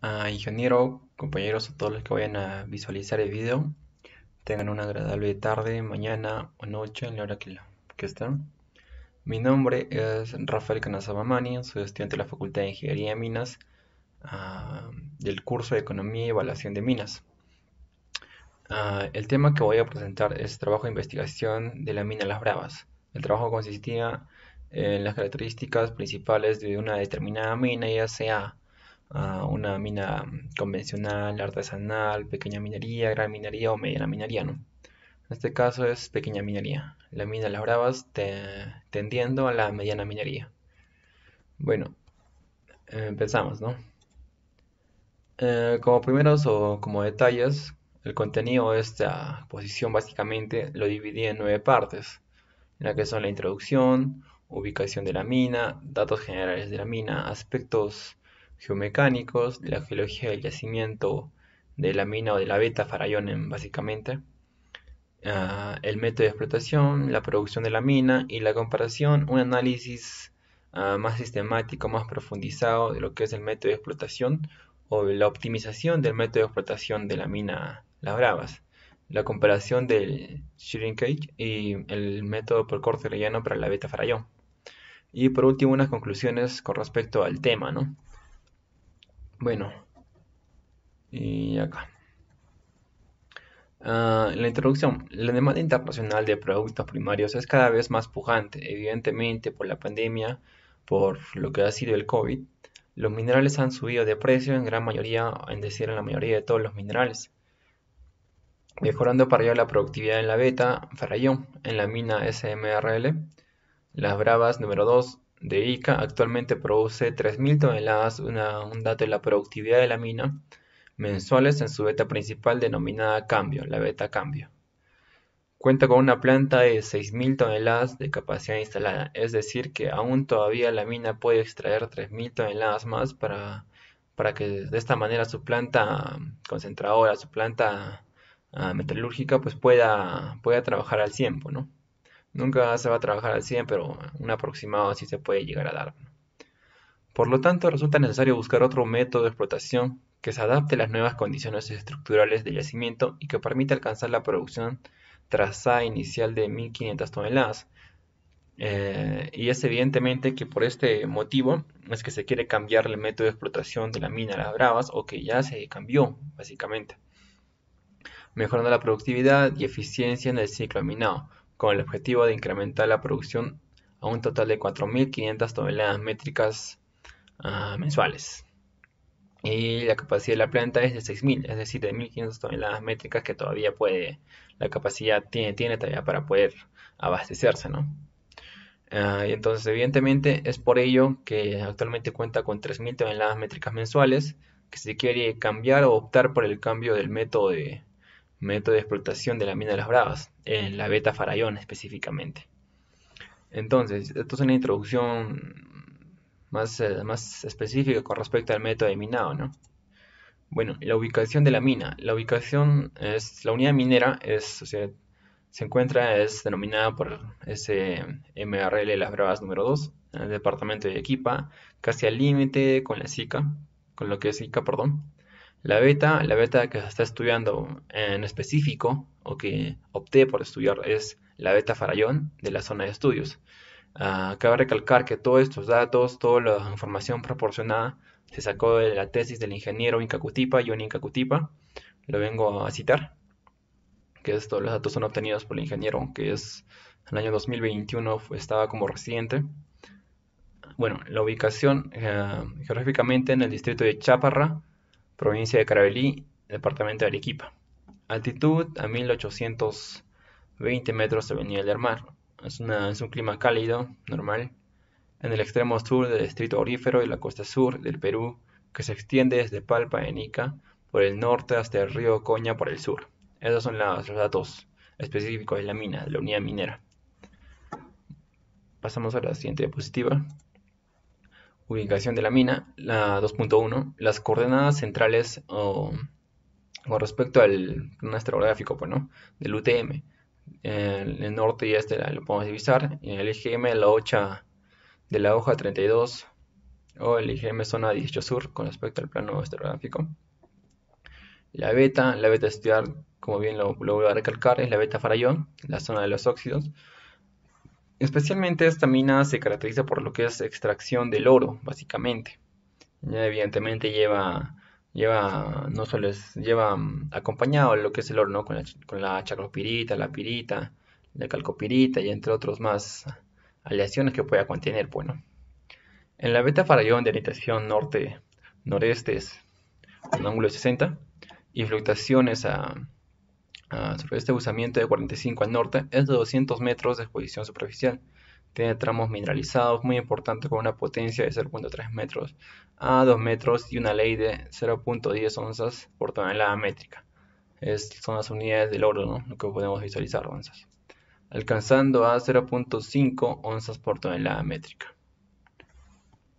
Ingeniero, compañeros, a todos los que vayan a visualizar el video, tengan una agradable tarde, mañana o noche en la hora que estén. Mi nombre es Rafael Canazabamani, soy estudiante de la Facultad de Ingeniería de Minas, del curso de Economía y Evaluación de Minas. El tema que voy a presentar es trabajo de investigación de la mina Las Bravas. El trabajo consistía en las características principales de una determinada mina, ya sea una mina convencional, artesanal, pequeña minería, gran minería o mediana minería, ¿no? En este caso es pequeña minería. La mina Las Bravas tendiendo a la mediana minería. Bueno, empezamos, ¿no? Como primeros o como detalles, el contenido de esta posición básicamente lo dividí en 9 partes, en la que son la introducción, ubicación de la mina, datos generales de la mina, aspectos geomecánicos, la geología del yacimiento de la mina o de la beta Farallonen básicamente, el método de explotación, la producción de la mina y la comparación, un análisis más sistemático, más profundizado de lo que es el método de explotación o la optimización del método de explotación de la mina Las Bravas, la comparación del shrinkage y el método por corte relleno para la beta Farallón. Y por último, unas conclusiones con respecto al tema, ¿no? Bueno, y acá. En la introducción, la demanda internacional de productos primarios es cada vez más pujante, evidentemente por la pandemia, por lo que ha sido el COVID. Los minerales han subido de precio en gran mayoría, en decir en la mayoría de todos los minerales, mejorando para allá la productividad en la beta Farallón, en la mina SMRL. Las Bravas número 2 de Ica actualmente produce 3.000 toneladas, un dato de la productividad de la mina, mensuales en su beta principal denominada Cambio, la beta Cambio. Cuenta con una planta de 6.000 toneladas de capacidad instalada, es decir que aún todavía la mina puede extraer 3.000 toneladas más para que de esta manera su planta concentradora, su planta metalúrgica pues pueda trabajar al 100, ¿no? Nunca se va a trabajar al 100, pero un aproximado sí se puede llegar a dar. Por lo tanto, resulta necesario buscar otro método de explotación que se adapte a las nuevas condiciones estructurales del yacimiento y que permita alcanzar la producción trazada inicial de 1.500 toneladas. Y es evidentemente que por este motivo es que se quiere cambiar el método de explotación de la mina Las Bravas, o que ya se cambió básicamente, mejorando la productividad y eficiencia en el ciclo minado, con el objetivo de incrementar la producción a un total de 4.500 toneladas métricas mensuales. Y la capacidad de la planta es de 6.000, es decir, de 1.500 toneladas métricas que todavía la capacidad tiene todavía para poder abastecerse, ¿no? Y entonces, evidentemente, es por ello que actualmente cuenta con 3.000 toneladas métricas mensuales, que se quiere cambiar o optar por el cambio del método de explotación de la mina de las Bravas, en la beta Farallón específicamente. Entonces, esto es una introducción más específica con respecto al método de minado, ¿no? Bueno, la ubicación de la mina. La unidad minera o sea, es denominada por SMRL Las Bravas número 2, en el departamento de Arequipa, casi al límite con con lo que es Ica, perdón. La beta que se está estudiando en específico, o que opté por estudiar, es la beta Farallón de la zona de estudios. Cabe recalcar que todos estos datos, toda la información proporcionada, se sacó de la tesis del ingeniero Inca Cutipa, Johnny Inca Cutipa. Lo vengo a citar, que todos los datos son obtenidos por el ingeniero, que es en el año 2021 estaba como residente. Bueno, la ubicación geográficamente en el distrito de Chaparra, provincia de Carabalí, departamento de Arequipa. Altitud a 1820 metros sobre el nivel del mar. Es un clima cálido, normal, en el extremo sur del distrito aurífero y la costa sur del Perú, que se extiende desde Palpa en Ica por el norte hasta el río Coña por el sur. Esos son los datos específicos de la mina, de la unidad minera. Pasamos a la siguiente diapositiva. Ubicación de la mina, la 2.1. Las coordenadas centrales con respecto al plan estrográfico, pues, ¿no?, del UTM. El norte y este lo podemos divisar. En el eje M, la hoja 32 o el IGM zona 18 sur con respecto al plano estrográfico. La beta a estudiar, como bien lo voy a recalcar, es la beta Farallón, la zona de los óxidos. Especialmente esta mina se caracteriza por lo que es extracción del oro, básicamente. Ya evidentemente no solo lleva acompañado lo que es el oro, ¿no? Con la chaclopirita, la pirita, la calcopirita y entre otros más aleaciones que pueda contener, bueno. En la beta Farallón de orientación norte-noreste es un ángulo de 60 y fluctuaciones sobre este usamiento de 45 al norte es de 200 metros de exposición superficial. Tiene tramos mineralizados muy importantes con una potencia de 0.3 metros a 2 metros y una ley de 0.10 onzas por tonelada métrica. Son las unidades del oro, ¿no? Lo que podemos visualizar, onzas. Alcanzando a 0.5 onzas por tonelada métrica.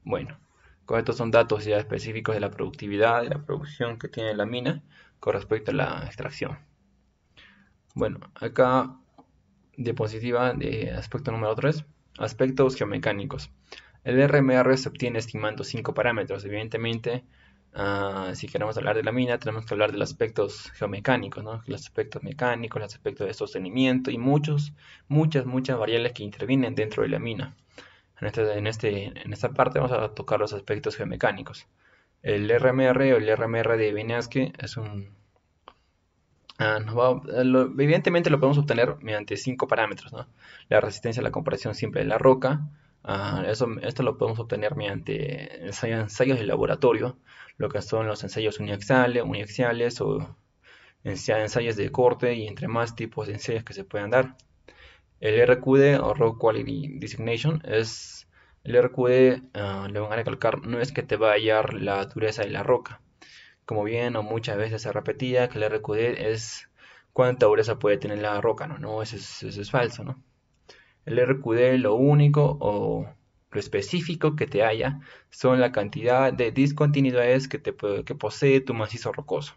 Bueno, con estos son datos ya específicos de la productividad y la producción que tiene la mina con respecto a la extracción. Bueno, acá diapositiva de aspecto número 3, aspectos geomecánicos. El RMR se obtiene estimando 5 parámetros. Evidentemente, si queremos hablar de la mina, tenemos que hablar de los aspectos geomecánicos, ¿no? Los aspectos mecánicos, los aspectos de sostenimiento y muchas variables que intervienen dentro de la mina. En esta parte vamos a tocar los aspectos geomecánicos. El RMR o el RMR de Benasque es un evidentemente lo podemos obtener mediante 5 parámetros, ¿no? La resistencia a la compresión simple de la roca. Esto lo podemos obtener mediante ensayos de laboratorio, lo que son los ensayos uniaxiales o ensayos de corte y entre más tipos de ensayos que se puedan dar. El RQD o Rock Quality Designation es el RQD, le van a recalcar, no es que te va a hallar la dureza de la roca, como bien o muchas veces se repetía que el RQD es cuánta dureza puede tener la roca, ¿no? Eso es falso, ¿no? El RQD lo único o lo específico que te haya son la cantidad de discontinuidades que posee tu macizo rocoso.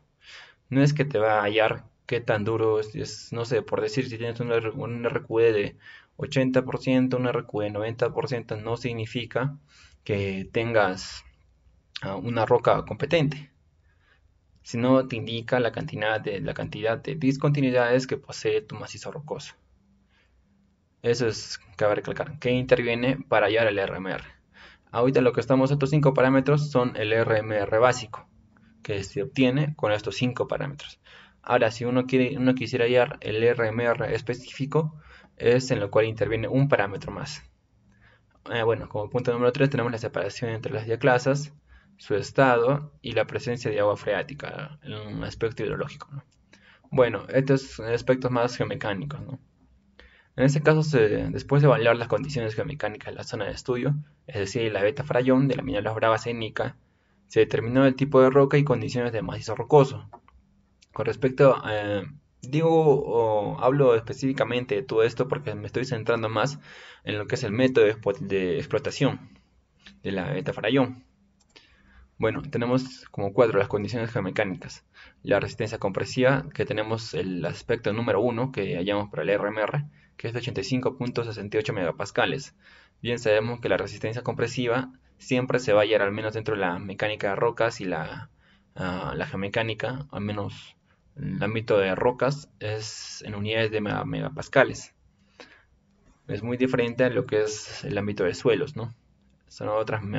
No es que te va a hallar qué tan duro es, no sé, por decir, si tienes un RQD de 80%, un RQD de 90%, no significa que tengas una roca competente, sino te indica la cantidad de discontinuidades que posee tu macizo rocoso. Eso es, cabe recalcar, que interviene para hallar el RMR. Ahorita lo que estamos, estos 5 parámetros son el RMR básico, que se obtiene con estos 5 parámetros. Ahora, si uno quisiera hallar el RMR específico, es en lo cual interviene un parámetro más. Bueno, como punto número 3 tenemos la separación entre las diaclasas, su estado y la presencia de agua freática en un aspecto hidrológico, ¿no? Bueno, estos aspectos más geomecánicos, ¿no? En este caso, después de evaluar las condiciones geomecánicas de la zona de estudio, es decir, la beta Farallón de la mina Las Bravas étnica, se determinó el tipo de roca y condiciones de macizo rocoso. Con respecto a, hablo específicamente de todo esto porque me estoy centrando más en lo que es el método de explotación de la beta Farallón. Bueno, tenemos como 4 las condiciones geomecánicas. La resistencia compresiva, que tenemos el aspecto número 1 que hallamos para el RMR, que es de 85.68 megapascales. Bien sabemos que la resistencia compresiva siempre se va a hallar al menos dentro de la mecánica de rocas y la geomecánica, al menos en el ámbito de rocas, es en unidades de megapascales. Es muy diferente a lo que es el ámbito de suelos, ¿no? Son en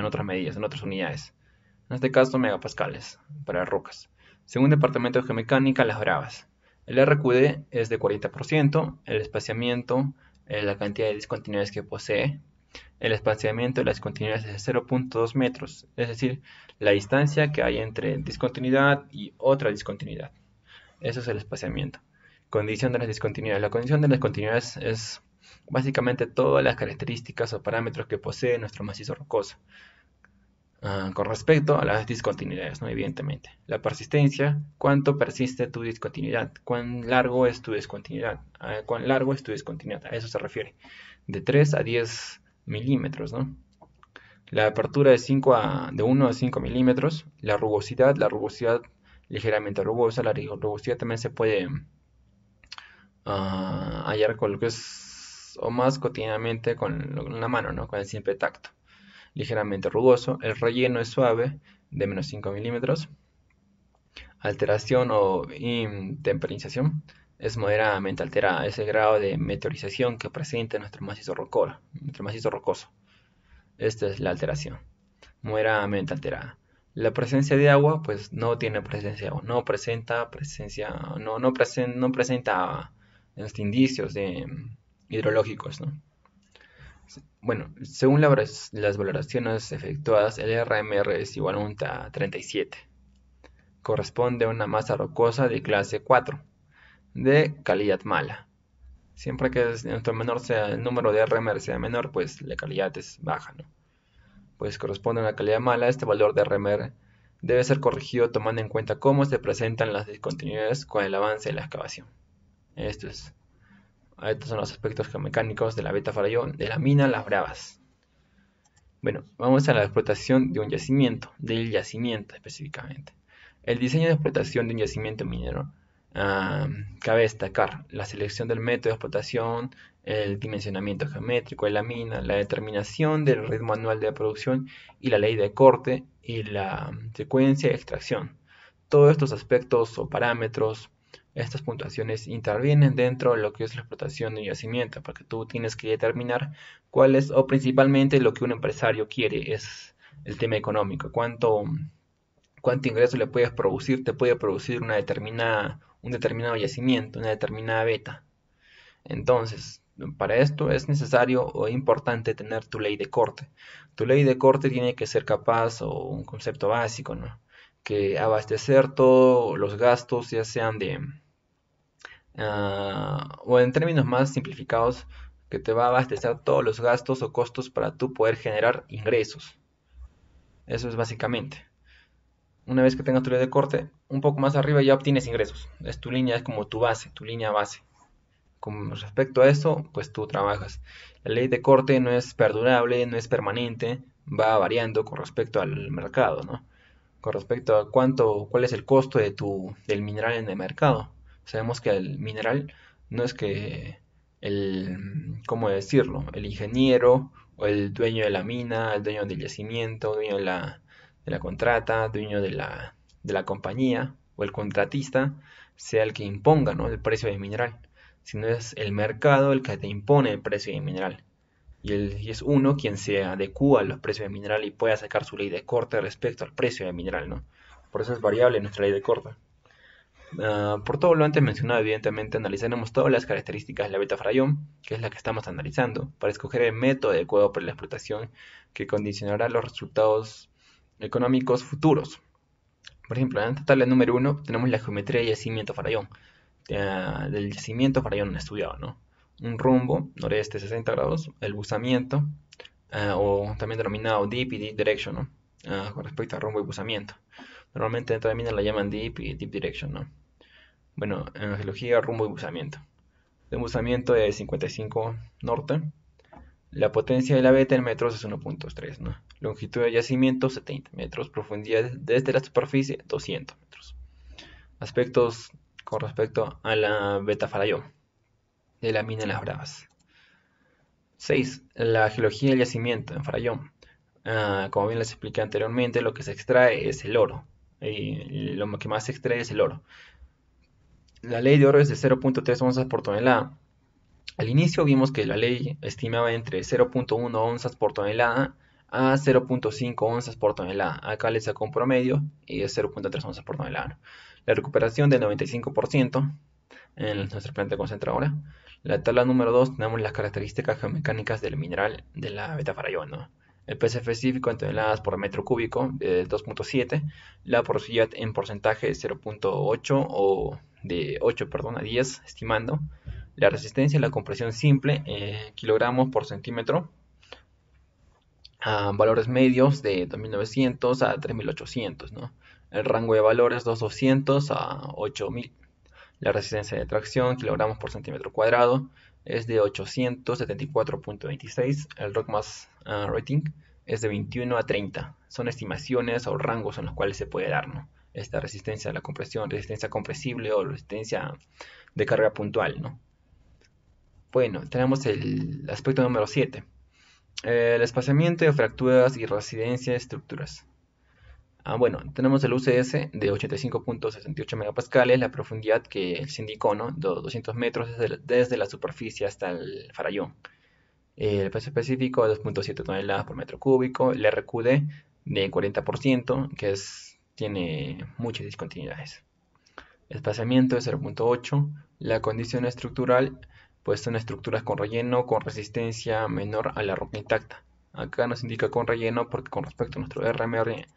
otras medidas, en otras unidades. En este caso megapascales para rocas. Según departamento de geomecánica, Las Bravas. El RQD es de 40%, el espaciamiento, la cantidad de discontinuidades que posee. El espaciamiento de las discontinuidades es de 0.2 metros, es decir, la distancia que hay entre discontinuidad y otra discontinuidad. Eso es el espaciamiento. Condición de las discontinuidades. La condición de las discontinuidades es básicamente todas las características o parámetros que posee nuestro macizo rocoso. Con respecto a las discontinuidades, ¿no? Evidentemente. La persistencia, cuánto persiste tu discontinuidad, cuán largo es tu discontinuidad, cuán largo es tu discontinuidad, a eso se refiere. De 3 a 10 milímetros, ¿no? La apertura de 1 a 5 milímetros. La rugosidad ligeramente rugosa. La rugosidad también se puede hallar con lo que es, o más cotidianamente con la mano, ¿no? Con el simple tacto. ligeramente rugoso. El relleno es suave, de menos 5 milímetros. Alteración o intemperización es moderadamente alterada, es el grado de meteorización que presenta nuestro macizo rocoso. Esta es la alteración, moderadamente alterada. La presencia de agua, pues no tiene presencia de agua, no presenta indicios hidrológicos, ¿no? Bueno, según las valoraciones efectuadas, el RMR es igual a 37. Corresponde a una masa rocosa de clase 4, de calidad mala. Siempre que el número de RMR sea menor, pues la calidad es baja, ¿no? Pues corresponde a una calidad mala. Este valor de RMR debe ser corregido tomando en cuenta cómo se presentan las discontinuidades con el avance de la excavación. Estos son los aspectos geomecánicos de la beta farallón de la mina Las Bravas. Bueno, vamos a la explotación de un yacimiento, del yacimiento específicamente. El diseño de explotación de un yacimiento minero cabe destacar la selección del método de explotación, el dimensionamiento geométrico de la mina, la determinación del ritmo anual de producción y la ley de corte y la secuencia de extracción. Todos estos aspectos o parámetros, estas puntuaciones intervienen dentro de lo que es la explotación de un yacimiento, porque tú tienes que determinar cuál es, o principalmente lo que un empresario quiere es el tema económico, cuánto ingreso le puedes producir, te puede producir un determinado yacimiento, una determinada beta. Entonces, para esto es necesario o importante tener tu ley de corte. Tu ley de corte tiene que ser capaz, o un concepto básico, ¿no? Que abastecer todos los gastos, ya sean o en términos más simplificados, que te va a abastecer todos los gastos o costos para tú poder generar ingresos. Eso es básicamente. Una vez que tengas tu ley de corte, un poco más arriba ya obtienes ingresos. Es tu línea, es como tu base, tu línea base. Con respecto a eso, pues tú trabajas. La ley de corte no es perdurable, no es permanente, va variando con respecto al mercado, ¿no? Con respecto a cuál es el costo del mineral en el mercado. Sabemos que el mineral no es que ¿cómo decirlo? El ingeniero o el dueño de la mina, el dueño del yacimiento, dueño de la contrata, dueño de la compañía o el contratista sea el que imponga, ¿no? El precio del mineral, sino es el mercado el que te impone el precio del mineral. Y es uno quien se adecúa a los precios del mineral y puede sacar su ley de corte respecto al precio del mineral, ¿no? Por eso es variable nuestra ley de corte. Por todo lo antes mencionado, evidentemente analizaremos todas las características de la beta farallón, que es la que estamos analizando, para escoger el método adecuado para la explotación que condicionará los resultados económicos futuros. Por ejemplo, en esta tabla número 1 tenemos la geometría de yacimiento farallón, del yacimiento farallón estudiado, ¿no? Un rumbo, noreste 60 grados, el buzamiento, o también denominado deep y deep direction, ¿no? Con respecto al rumbo y buzamiento. Normalmente dentro de la mina la llaman deep y deep direction, ¿no? Bueno, en geología, rumbo y buzamiento. El buzamiento es 55 norte. La potencia de la beta en metros es 1.3, ¿no? Longitud de yacimiento 70 metros. Profundidad desde la superficie 200 metros. Aspectos con respecto a la beta farallón de la mina Las Bravas. 6. La geología del yacimiento en farallón. Como bien les expliqué anteriormente, lo que se extrae es el oro. Y lo que más se extrae es el oro. La ley de oro es de 0.3 onzas por tonelada. Al inicio vimos que la ley estimaba entre 0.1 onzas por tonelada a 0.5 onzas por tonelada. Acá le sacó un promedio y es 0.3 onzas por tonelada. La recuperación del 95% en nuestra planta concentradora. La tabla número 2 tenemos las características geomecánicas del mineral de la beta farallón, ¿no? El peso específico en toneladas por metro cúbico de 2.7, la porosidad en porcentaje de 0.8 o de 8, perdón, a 10, estimando. La resistencia a la compresión simple, kilogramos por centímetro, a valores medios de 2900 a 3800, ¿no? El rango de valores 2200 a 8000. La resistencia de tracción, kilogramos por centímetro cuadrado, es de 874.26. El ROCMAS rating es de 21 a 30. Son estimaciones o rangos en los cuales se puede dar, ¿no? Esta resistencia a la compresión, resistencia compresible o resistencia de carga puntual, ¿no? Bueno, tenemos el aspecto número 7. El espaciamiento de fracturas y residencia de estructuras. Bueno, tenemos el UCS de 85.68 megapascales, la profundidad que se indicó, ¿no? 200 metros desde la superficie hasta el farallón. El peso específico de 2.7 toneladas por metro cúbico, el RQD de 40%, tiene muchas discontinuidades. Espaciamiento de 0.8, la condición estructural, pues son estructuras con relleno con resistencia menor a la roca intacta. Acá nos indica con relleno porque con respecto a nuestro RMR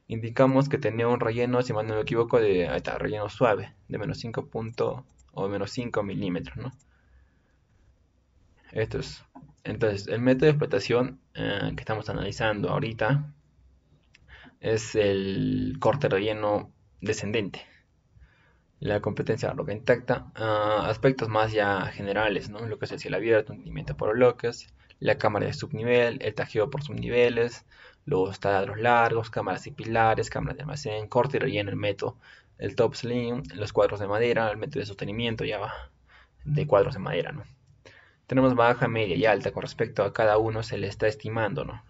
indicamos que tenía un relleno, si mal no me equivoco, de relleno suave, de menos 5 o menos 5 milímetros, ¿no? Esto es. Entonces, el método de explotación que estamos analizando ahorita es el corte relleno descendente. La competencia roca intacta, aspectos más ya generales, ¿no? Lo que es el cielo abierto, hundimiento por bloques, la cámara de subnivel, el tajeo por subniveles, los taladros largos, cámaras y pilares, cámaras de almacén, corte y relleno, el método, el top slim, los cuadros de madera, el método de sostenimiento ya va de cuadros de madera, ¿no? Tenemos baja, media y alta, con respecto a cada uno se le está estimando, ¿no?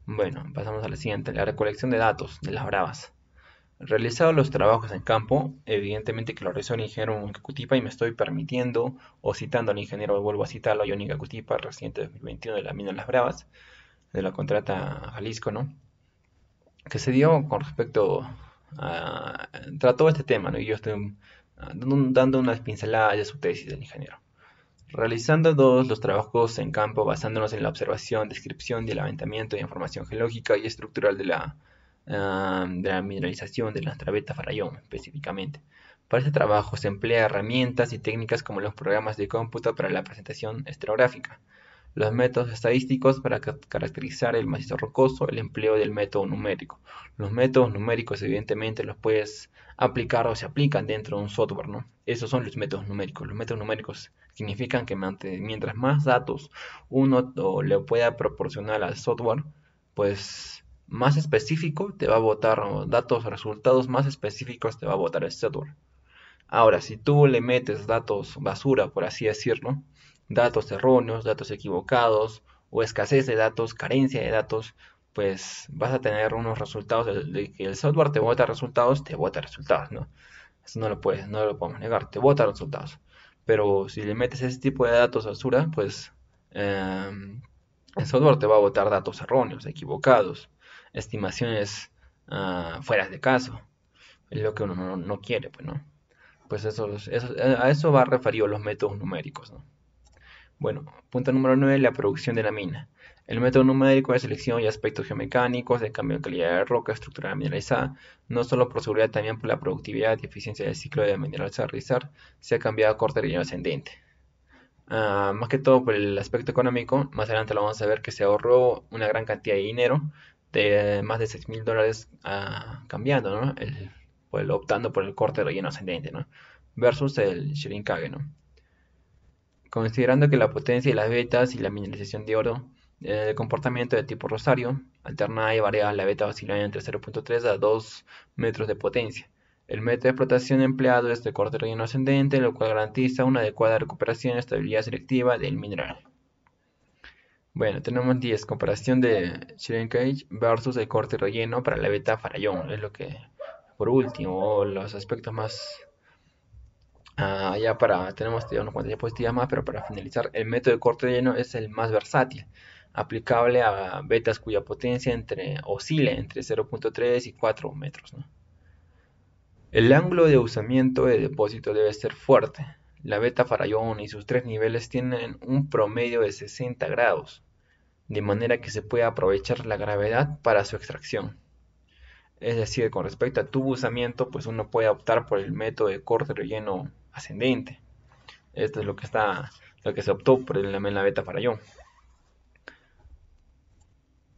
Bueno, pasamos a la siguiente, la recolección de datos de las bravas. Realizados los trabajos en campo, evidentemente que lo realizó el ingeniero Cutipa y me estoy permitiendo o citando al ingeniero, vuelvo a citarlo, Johnny Cutipa, reciente 2021 de la mina Las Bravas, de la contrata Jalisco, ¿no? Que se dio con respecto a... trató este tema, ¿no? Y yo estoy dando unas pinceladas de su tesis del ingeniero. Realizando todos los trabajos en campo basándonos en la observación, descripción y el levantamiento de información geológica y estructural de la mineralización de la Beta Farallón específicamente. Para este trabajo se emplea herramientas y técnicas como los programas de cómputo para la presentación estrográfica, los métodos estadísticos para caracterizar el macizo rocoso, el empleo del método numérico. Los métodos numéricos evidentemente los puedes aplicar o se aplican dentro de un software, ¿no? Esos son los métodos numéricos. Los métodos numéricos significan que mientras más datos uno le pueda proporcionar al software, pues más específico te va a botar, o datos o resultados más específicos te va a botar el software. Ahora, si tú le metes datos basura, por así decirlo, datos erróneos, datos equivocados o escasez de datos, carencia de datos, pues vas a tener unos resultados de que el software te bota resultados, ¿no? Eso no lo podemos negar, te bota resultados. Pero si le metes ese tipo de datos basura, pues eh, el software te va a botar datos erróneos, equivocados, estimaciones fuera de caso. Es lo que uno no quiere, pues, ¿no? Pues a eso va referido los métodos numéricos, ¿no? Bueno, punto número 9, la producción de la mina. El método numérico de selección y aspectos geomecánicos, de cambio de calidad de roca, estructura mineralizada, no solo por seguridad, también por la productividad y eficiencia del ciclo de mineralizar, realizar, se ha cambiado a corte relleno ascendente. Más que todo por el aspecto económico, más adelante lo vamos a ver que se ahorró una gran cantidad de dinero, de más de $6,000 cambiando, ¿no? Optando por el corte relleno ascendente, ¿no? Versus el Shirinkage, ¿no? Considerando que la potencia de las vetas y la mineralización de oro, el comportamiento de tipo rosario, alternada y variada, la beta oscila entre 0.3 a 2 metros de potencia. El método de explotación empleado es de corte relleno ascendente, lo cual garantiza una adecuada recuperación y estabilidad selectiva del mineral. Bueno, tenemos 10, comparación de Shrinkage versus el corte relleno para la beta Farallón, es lo que, por último, los aspectos más tenemos unas cuantas diapositivas más, pero para finalizar, el método de corte relleno es el más versátil, aplicable a vetas cuya potencia oscila entre 0.3 y 4 metros, ¿no? El ángulo de usamiento de depósito debe ser fuerte. La beta Farallón y sus tres niveles tienen un promedio de 60 grados, de manera que se puede aprovechar la gravedad para su extracción. Es decir, con respecto a tu usamiento, pues uno puede optar por el método de corte relleno ascendente. Esto es lo que se optó por en la beta Farallón.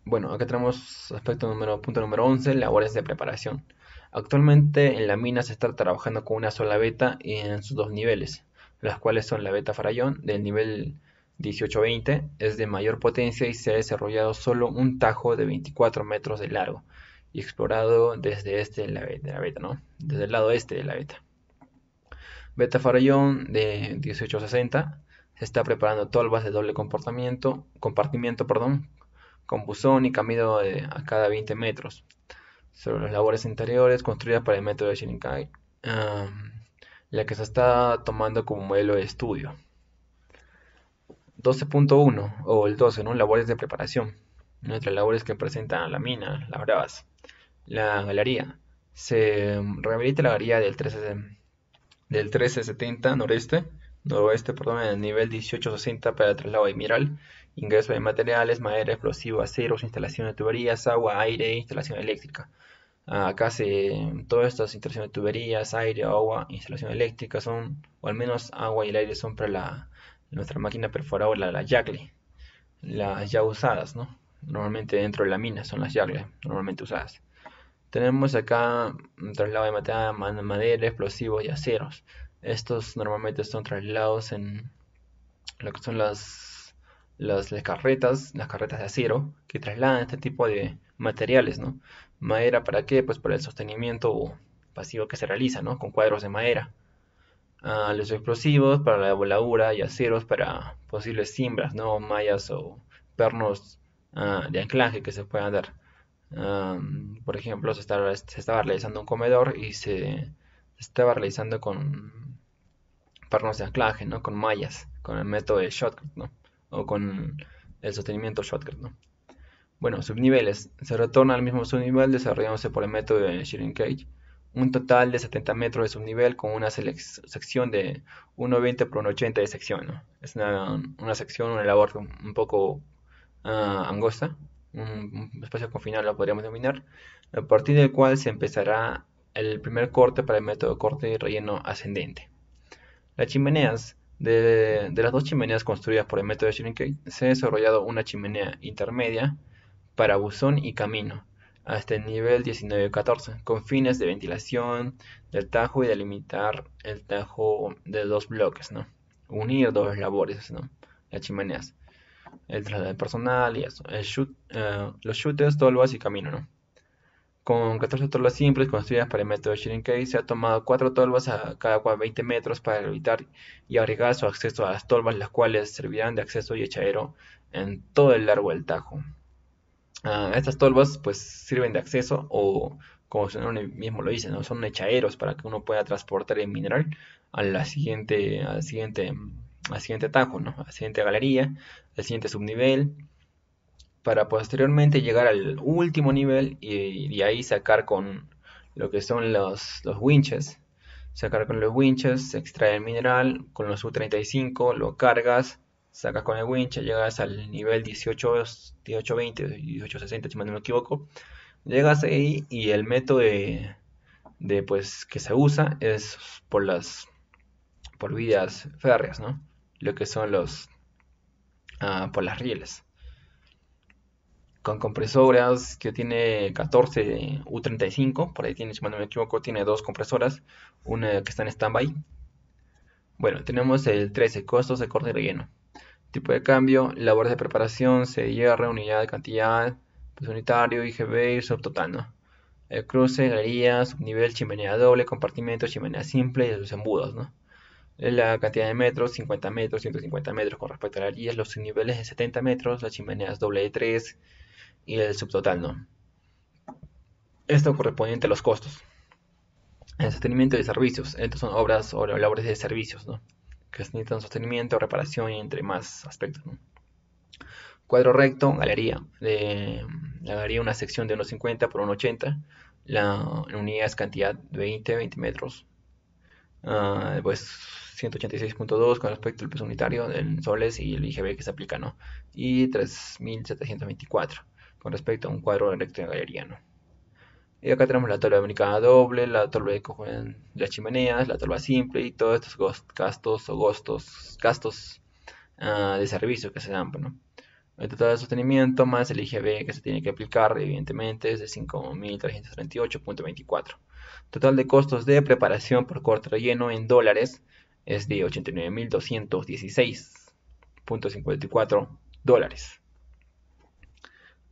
Bueno, acá tenemos punto número 11, labores de preparación. Actualmente en la mina se está trabajando con una sola beta y en sus dos niveles, las cuales son la beta Farallón del nivel 1820, es de mayor potencia y se ha desarrollado solo un tajo de 24 metros de largo y explorado desde este de la beta, ¿no? Desde el lado este de la beta. Beta Farallón de 1860 Se está preparando tolvas de doble compartimiento, con buzón y camino a cada 20 metros. Sobre las labores interiores construidas para el método de Shirinkai, la que se está tomando como modelo de estudio. 12.1 o el 12, ¿no? Labores de preparación. Nuestras labores que presentan la mina, las bravas. La galería. Se rehabilita la galería del 1370 noroeste, en el nivel 1860 para el traslado de mineral, ingreso de materiales, madera, explosivo, aceros, instalación de tuberías, agua, aire, instalación eléctrica. Acá todas estas instalaciones de tuberías, aire, agua, instalación eléctrica son, o al menos agua y el aire son para nuestra máquina perforadora, la Yagle, las ya usadas, ¿no? Normalmente dentro de la mina son las Yagle, normalmente usadas. Tenemos acá un traslado de madera, explosivos y aceros. Estos normalmente son trasladados en lo que son las carretas de acero que trasladan este tipo de materiales, ¿no? Madera, ¿para qué? Pues para el sostenimiento pasivo que se realiza, ¿no? Con cuadros de madera. Los explosivos para la voladura y aceros para posibles cimbras, ¿no? Mallas o pernos de anclaje que se puedan dar. Por ejemplo, se estaba realizando un comedor y se estaba realizando con pernos de anclaje, ¿no? Con mallas, con el método de shotcut, ¿no? O con el sostenimiento shotcut, ¿no? Bueno, subniveles. Se retorna al mismo subnivel desarrollándose por el método de Shirin-Cage. Un total de 70 metros de subnivel con una sección de 1,20 por 1,80 de sección, ¿no? Es una sección, una labor un poco angosta, un espacio confinado lo podríamos denominar, a partir del cual se empezará el primer corte para el método de corte y relleno ascendente. Las chimeneas. De las dos chimeneas construidas por el método de Shirin-Cage, se ha desarrollado una chimenea intermedia para buzón y camino, hasta el nivel 19-14, con fines de ventilación del tajo y delimitar el tajo de dos bloques, ¿no? Unir dos labores, ¿no? Las chimeneas, el traslado de personal y eso, los shooters, tolvas y camino, ¿no? Con 14 tolvas simples construidas para el método Shirin-Cage, se ha tomado 4 tolvas a cada 20 metros para evitar y agregar su acceso a las tolvas, las cuales servirán de acceso y echadero en todo el largo del tajo. Estas tolvas pues sirven de acceso o, como su nombre mismo lo dice, ¿no? Son echaderos para que uno pueda transportar el mineral al siguiente tajo, ¿no? A la siguiente galería, al siguiente subnivel, para posteriormente llegar al último nivel y de ahí sacar con lo que son los winches. Sacar con los winches, se extrae el mineral, con los U35 lo cargas, sacas con el winch, llegas al nivel 1820, 1860, si mal no me equivoco. Llegas ahí y el método pues, que se usa es por vías férreas, ¿no? Lo que son por las rieles. Con compresoras que tiene 14 U35, por ahí tiene, si mal no me equivoco, tiene dos compresoras, una que está en standby. Bueno, tenemos el 13, costos de corte y relleno. Tipo de cambio, labores de preparación, CDR, unidad de cantidad, peso unitario, IGB y subtotal, ¿no? El cruce, galería, subnivel, chimenea doble, compartimento, chimenea simple y sus embudos, ¿no? La cantidad de metros, 50 metros, 150 metros con respecto a la galería, los subniveles de 70 metros, las chimeneas doble de 3 y el subtotal, ¿no? Esto correspondiente a los costos. El sostenimiento de servicios. Estos son obras o labores de servicios, ¿no? Que necesitan sostenimiento, reparación y entre más aspectos, ¿no? Cuadro recto, galería. La galería una sección de 1,50 por 1,80. La unidad es cantidad de 20 metros. Pues 186.2 con respecto al peso unitario en soles y el IGB que se aplica, ¿no? Y 3.724 con respecto a un cuadro recto de galería, ¿no? Y acá tenemos la tabla americana doble, la tabla de las chimeneas, la tabla simple y todos estos gastos de servicio que se dan, ¿no? El total de sostenimiento más el IGB que se tiene que aplicar, evidentemente, es de 5.338.24. Total de costos de preparación por corte relleno en dólares es de 89.216.54 dólares.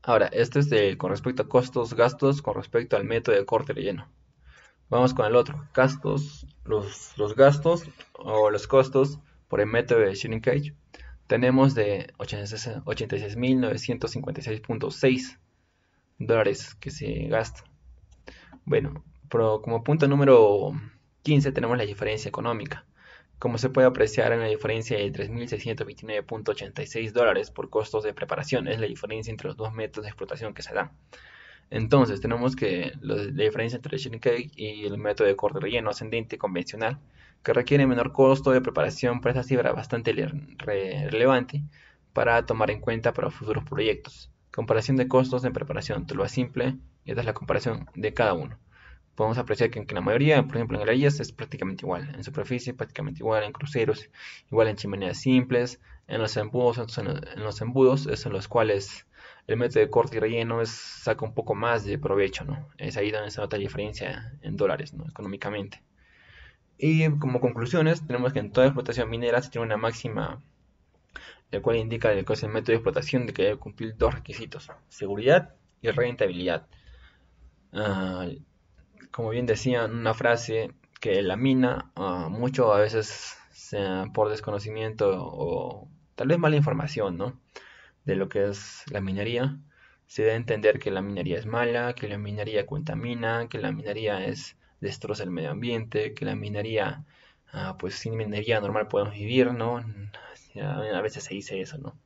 Ahora, esto es con respecto a costos, gastos, con respecto al método de corte relleno. Vamos con el otro, gastos, los gastos o los costos por el método de Shrinkage, tenemos de 86.956.6 dólares que se gasta. Bueno, pero como punto número 15 tenemos la diferencia económica. Como se puede apreciar, en la diferencia de 3.629.86 dólares por costos de preparación. Es la diferencia entre los dos métodos de explotación que se dan. Entonces, tenemos que la diferencia entre el shrinking cake y el método de corte relleno ascendente convencional, que requiere menor costo de preparación, pero esta cifra bastante relevante para tomar en cuenta para futuros proyectos. Comparación de costos de preparación, todo lo simple, y esta es la comparación de cada uno. Podemos apreciar que la mayoría, por ejemplo en galerías, es prácticamente igual, en superficie prácticamente igual, en cruceros igual, en chimeneas simples, en los embudos es en los cuales el método de corte y relleno saca un poco más de provecho, ¿no? Es ahí donde se nota la diferencia en dólares, ¿no? Económicamente. Y como conclusiones, tenemos que en toda explotación minera se tiene una máxima, el cual indica que es el método de explotación de que debe cumplir dos requisitos: seguridad y rentabilidad. Ah, como bien decía en una frase, que la mina, mucho a veces sea por desconocimiento o tal vez mala información, ¿no? De lo que es la minería, se debe entender que la minería es mala, que la minería contamina, que la minería destroza el medio ambiente, que la minería, pues sin minería normal podemos vivir, ¿no? A veces se dice eso, ¿no?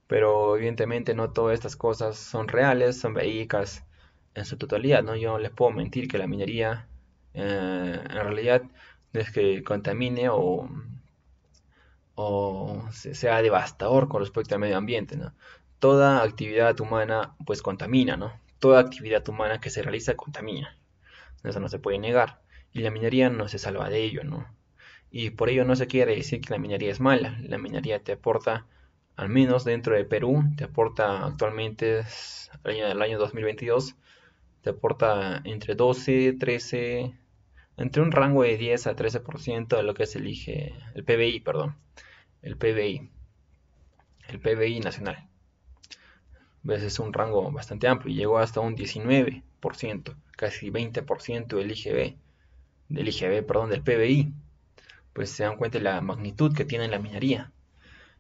Pero evidentemente no todas estas cosas son reales, son verídicas en su totalidad, ¿no? Yo no les puedo mentir que la minería en realidad no es que contamine o sea devastador con respecto al medio ambiente, ¿no? Toda actividad humana pues contamina, ¿no? Toda actividad humana que se realiza contamina. Eso no se puede negar. Y la minería no se salva de ello, ¿no? Y por ello no se quiere decir que la minería es mala. La minería te aporta, al menos dentro de Perú, te aporta actualmente, el año 2022, te aporta entre 12, 13, entre un rango de 10 a 13% de lo que se elige el PBI, perdón, el PBI, el PBI nacional. ¿Ves? Es un rango bastante amplio y llegó hasta un 19%, casi 20% del PBI. Pues se dan cuenta de la magnitud que tiene la minería.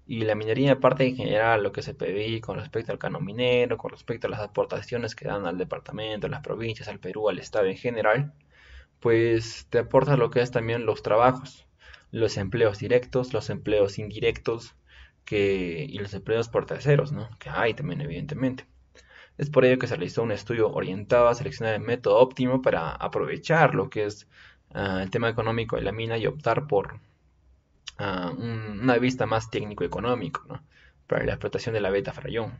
Y la minería, aparte en general, lo que es el PBI con respecto al canon minero, con respecto a las aportaciones que dan al departamento, a las provincias, al Perú, al Estado en general, pues te aporta lo que es también los trabajos, los empleos directos, los empleos indirectos y los empleos por terceros, ¿no? Que hay también, evidentemente. Es por ello que se realizó un estudio orientado a seleccionar el método óptimo para aprovechar lo que es el tema económico de la mina y optar por una vista más técnico-económico, ¿no? Para la explotación de la beta frayón.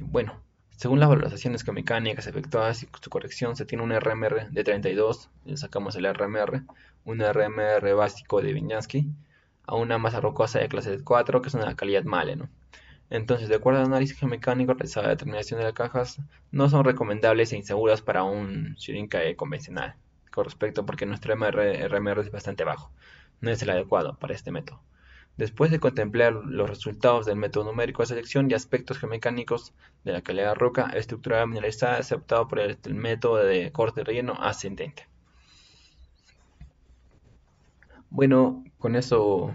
Bueno, según las valoraciones geomecánicas efectuadas y su corrección, se tiene un RMR de 32, le sacamos el RMR, un RMR básico de Viñansky, a una masa rocosa de clase 4, que es una calidad mala, ¿no? Entonces, de acuerdo al análisis geomecánico realizado la determinación de las cajas, no son recomendables e inseguras para un Shirinkai convencional, con respecto porque nuestro RMR es bastante bajo, no es el adecuado para este método. Después de contemplar los resultados del método numérico de selección y aspectos geomecánicos de la calidad de roca estructurada mineralizada, se ha optado por el método de corte relleno ascendente. Bueno, con eso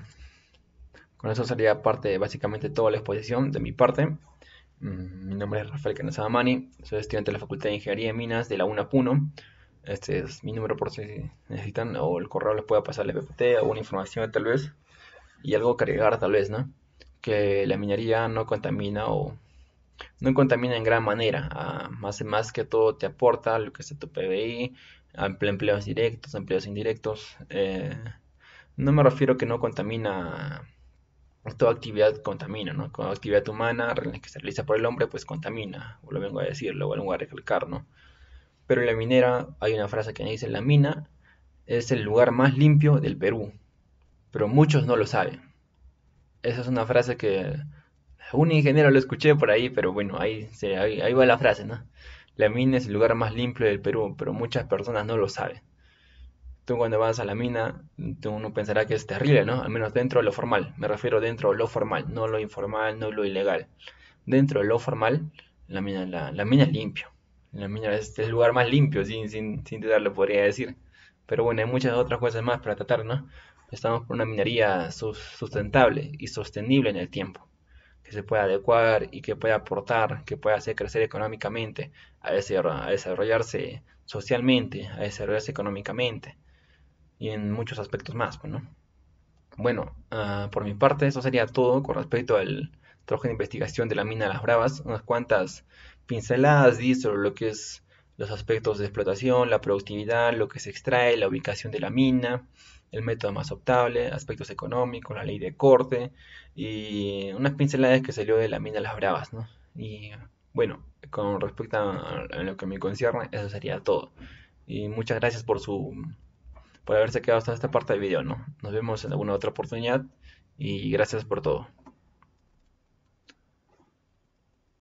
sería parte, básicamente toda la exposición de mi parte. Mi nombre es Rafael Canazamani, soy estudiante de la Facultad de Ingeniería de Minas de la UNA Puno. Este es mi número por si necesitan, o el correo les pueda pasar el PPT, alguna información tal vez, y algo que agregar tal vez, ¿no? Que la minería no contamina o no contamina en gran manera, más que todo te aporta lo que es tu PBI, empleos directos, empleos indirectos. No me refiero que no contamina, toda actividad contamina, ¿no? Toda actividad humana que se realiza por el hombre, pues contamina, lo vengo a decir, lo vengo a recalcar, ¿no? Pero en la minera hay una frase que dice: la mina es el lugar más limpio del Perú, pero muchos no lo saben. Esa es una frase que un ingeniero lo escuché por ahí, pero bueno, ahí va la frase, ¿no? La mina es el lugar más limpio del Perú, pero muchas personas no lo saben. Tú cuando vas a la mina, uno pensará que es terrible, ¿no? Al menos dentro de lo formal. Me refiero dentro de lo formal, no lo informal, no lo ilegal. Dentro de lo formal, la mina es limpio. La mina es el lugar más limpio, sin dudarlo podría decir. Pero bueno, hay muchas otras cosas más para tratar, ¿no? Estamos por una minería sustentable y sostenible en el tiempo, que se pueda adecuar y que pueda aportar, que pueda hacer crecer económicamente, a desarrollarse socialmente, a desarrollarse económicamente y en muchos aspectos más, pues, ¿no? Bueno, por mi parte eso sería todo con respecto al trabajo de investigación de la mina Las Bravas. Unas cuantas pinceladas di sobre lo que es los aspectos de explotación, la productividad, lo que se extrae, la ubicación de la mina, el método más optable, aspectos económicos, la ley de corte y unas pinceladas que salió de la mina Las Bravas, ¿no? Y bueno, con respecto a lo que me concierne, eso sería todo. Y muchas gracias por haberse quedado hasta esta parte del video, ¿no? Nos vemos en alguna otra oportunidad y gracias por todo.